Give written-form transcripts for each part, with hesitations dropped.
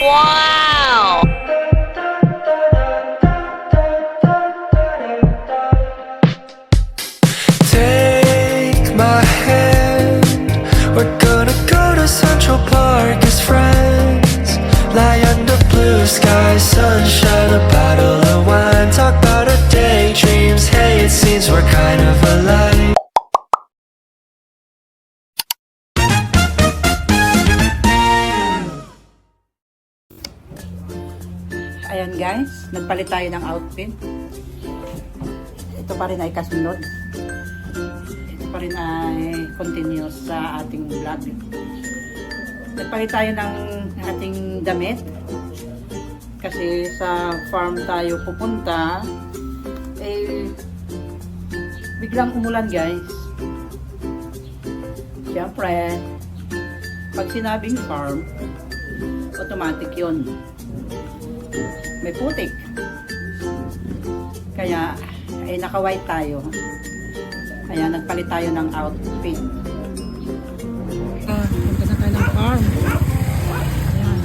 Wow! Take my hand, we're gonna go to Central Park as friends. Lie under blue skies, sunshine, a bottle of wine. Talk about our daydreams, hey, it seems we're kind of alike. Ayan guys, nagpalit tayo ng outfit. Ito pa rin ay kasunod. Ito pa rin ay continuous sa ating vlog. Nagpalit tayo ng ating damit. Kasi sa farm tayo pupunta. Biglang umulan guys. Siyempre, pag sinabing farm, automatic yun. May putik. Kaya ay naka-white tayo. Kaya nagpalit tayo ng outfit. Punta na tayo ng farm. Ayan.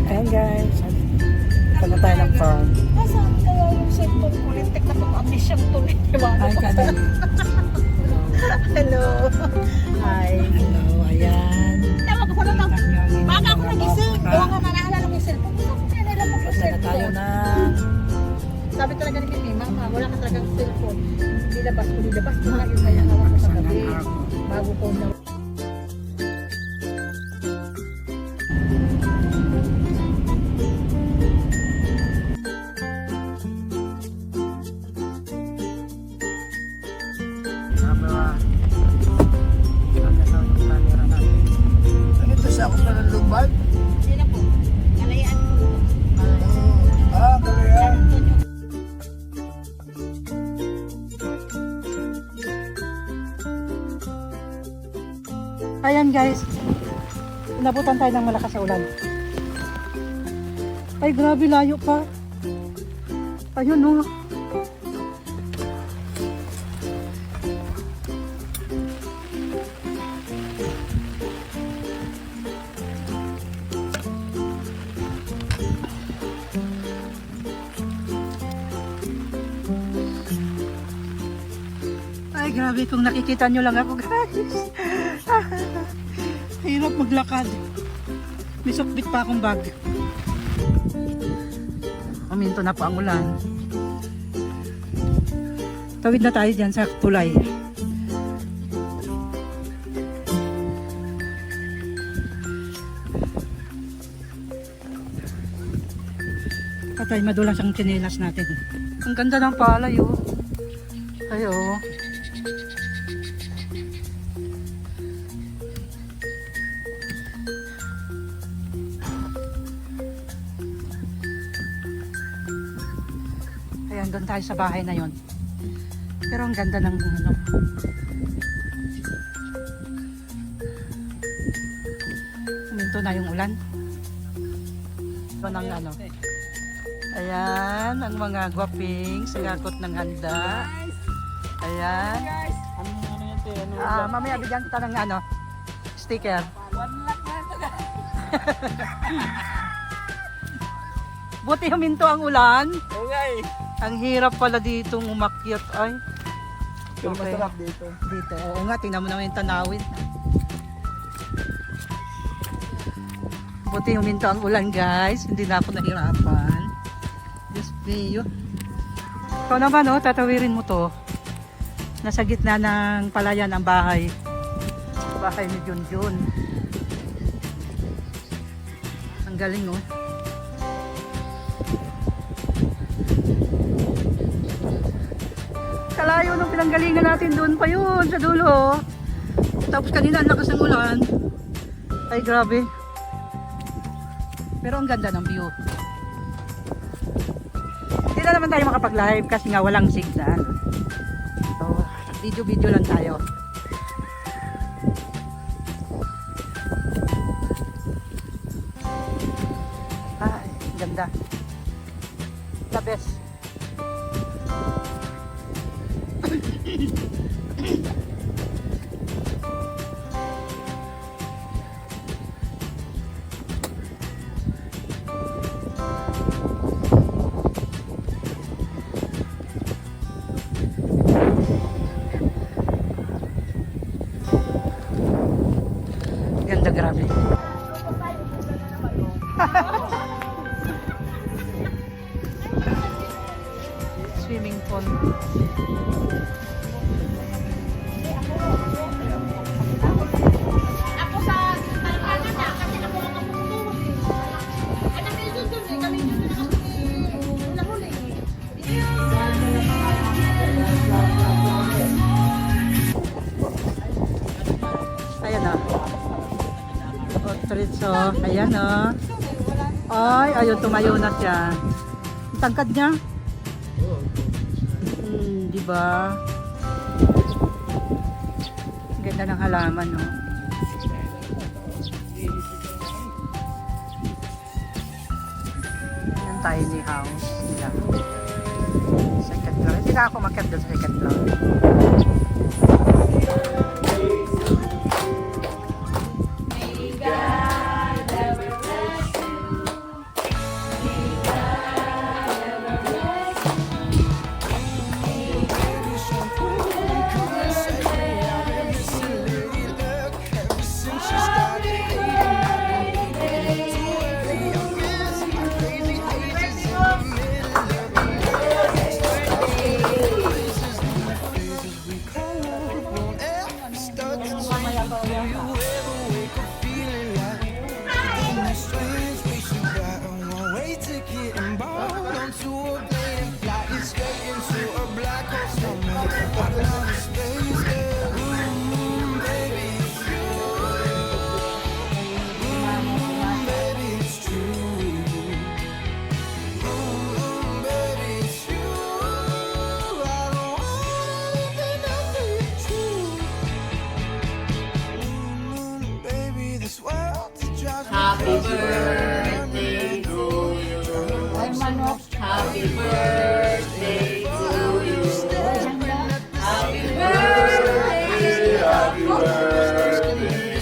Ayan guys. Punta na tayo ng farm. Nasaan kaya yung cellphone ko? Lintik na pag-amis siyang tuloy. Hi, Kanan. Hello. Hi. Hello. Ayan. Tawag ko na lang. Baga ako nagising. Kaya nga naalala ko yung cellphone ko. Kaya nila mo yung Punta na cellphone. tayo na. Sabi talaga ni Kimi, Mama, wala ka talagang cellphone. Nilabas ko. Kaya hawak ko sa gabi. Bago ko na. Ito sa ako pa ng lumbag? Sila po. Kalayaan ko. Kaya. Ayan guys. Inabutan tayo ng malakas na ulan. Ay grabe, layo pa. Ayun no. Ay grabe, kung nakikita nyo lang ako guys. Hirap maglakad. May sukbit pa akong bag. Uminto na po ang ulan. Tawid na tayo dyan sa tulay. Patay, madulas ang tsinelas natin. Ang ganda ng palay oh. Ay oh. Ayan, doon tayo sa bahay na yon. Pero ang ganda ng ano. Huminto na yung ulan. Ito ng ano. Ayan, ang mga gwaping sangakot ng handa. Ayan. Mamaya bigyan kita ng ano, sticker. Buti huminto ang ulan. Okay. Ang hirap pala ditong umakyat ay. Pero masarap dito. Dito. Oo nga, tingnan mo naman yung tanawin. Buti huminto ang ulan guys. Hindi na ako nahirapan. Diyos mio. Ikaw naman oh, tatawirin mo to. Nasa gitna ng palayan ang bahay. Bahay ni Junjun. Ang galing oh. Kalayo nung pinanggalingan natin doon pa yun sa dulo. Tapos kanina ang lakas ng ulan. Ay grabe. Pero ang ganda ng view. Hindi na naman tayo makapag-live kasi nga walang signal. So, video-video lang tayo. Ganda. The best. Ganda, grabe. Swimming pool. Ako sa talakanan niya, kasi ako lang ang pumulong. Anak nila doon doon, kami doon na huli. Ayan o. Otritso. Ayan o. Ay, ayun, tumayo na siya. Ang tangkad niya. Di ba? Ganda ng halaman, no? Yung tiny house nila. Second floor. Hindi na ako makiat doon sa second floor. Happy birthday to you. Happy birthday to you. Happy birthday. Happy birthday.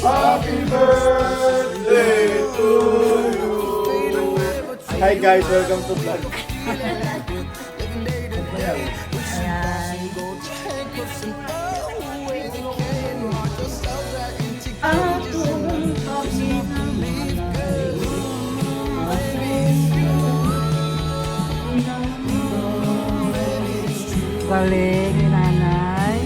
Happy birthday to you. Hi guys, welcome to vlog. Galing ni nanay.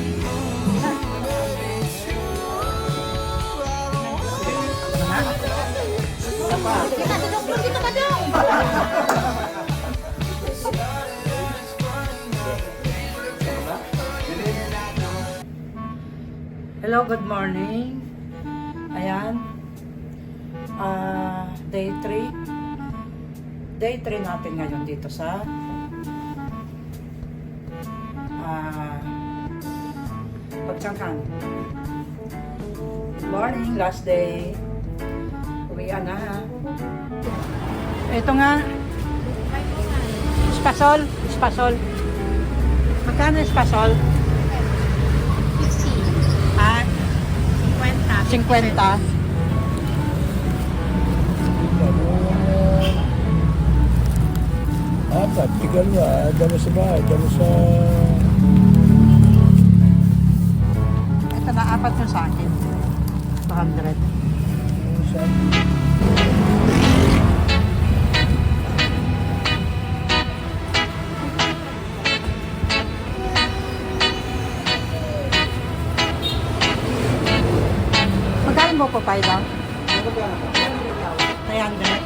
Dito ka daw. Hello, good morning. Ayan. Day 3. Day 3 natin ngayon dito sa Pagsangkan. Morning, last day. Uwian na ha. Ito nga. Spasol. Spasol. Magkano yung spasol? 50. Ah, 50. 50. Apat, tigal mo dalo sa bahay, dalo sa... Ito na, apat yung sa akin. 200. sa... Magkano mo po pa daw? 300.